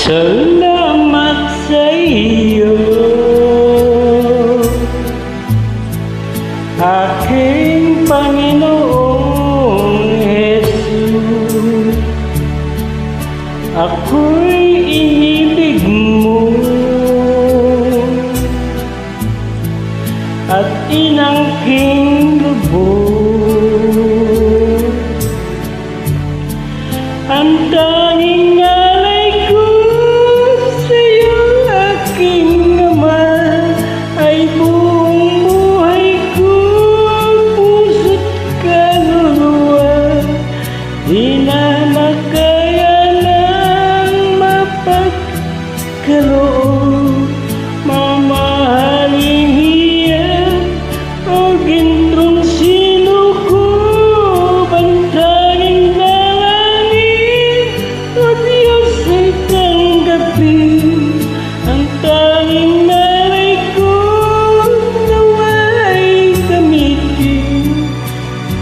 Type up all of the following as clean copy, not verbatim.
Salamat sa iyo, aking Panginoong Jesus. Ako'y inibig mo at inangking lubos. Ang tanging alay ko sa'yo, aking Ama, ay buong buhay ko, puso't kaluluwa. Di na makayanang mapagkaloob, mamahaling hiyan o gintrong sinuko. Ang tanging dalangin, O Diyos, ay tanggapin. Ang tanging alay ko, nawa'y gamitin.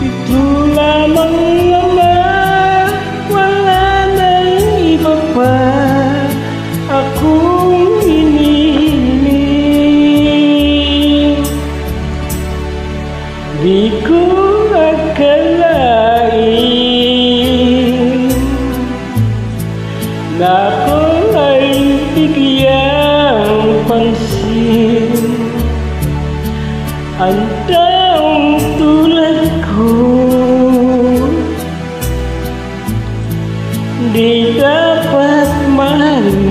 Ito lamang, Ama, wala nang iba pa akong hinihiling. Di ko akalain na ako ay bigyang pansin. Ang taong tulad ko di dapat mahalin.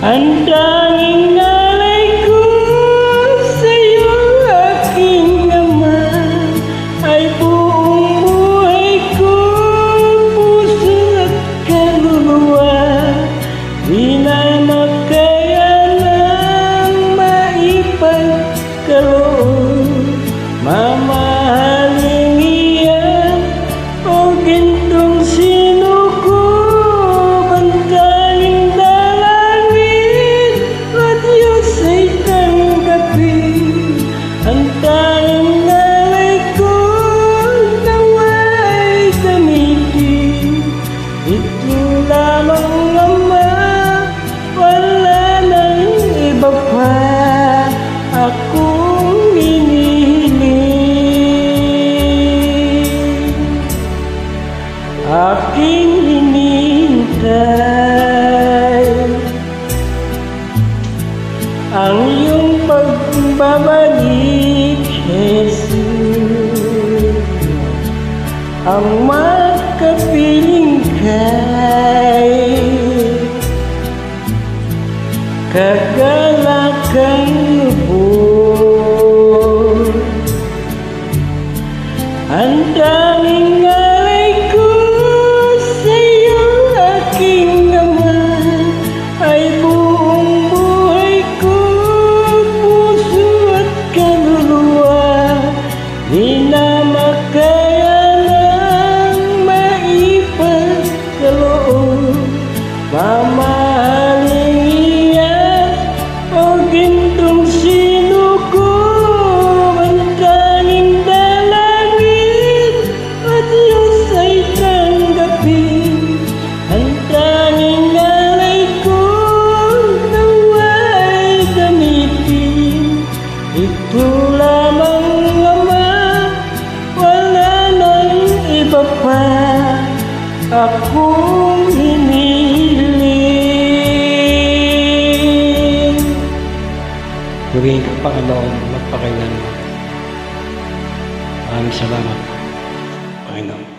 Ang tanging alay ko sa'yo, aking Ama, ay buong buhay ko, puso at kaluluwa. Di na makayanang maipagkaloob, mamahaling iyan o gintong sinuko. Ang tanging dalangin, O Diyos, ay tanggapin. Ang tanging alay ko, nawa'y gamitin. Ito lamang, Ama, wala nang iba pa akong hinihiling. Aking hinihintay ang iyong pagbabalik, Jesus. Ang makapiling kay kagalakang lubos. Ang tanging alay ko sa'yo, aking Ama, ay buong buhay ko, puso at kaluluwa. Di na makayanang maipagkaloob, mamahaling iyan o gintong sinuko. Ang tanging dalangin, O Diyos, ay tanggapin. Ang tanging alay ko, nawa'y gamitin. Ito lamang, Ama, wala nang iba pa akong hinihiling. Purihin ka, Panginoon, magpakailanman. Maraming salamat, Panginoon.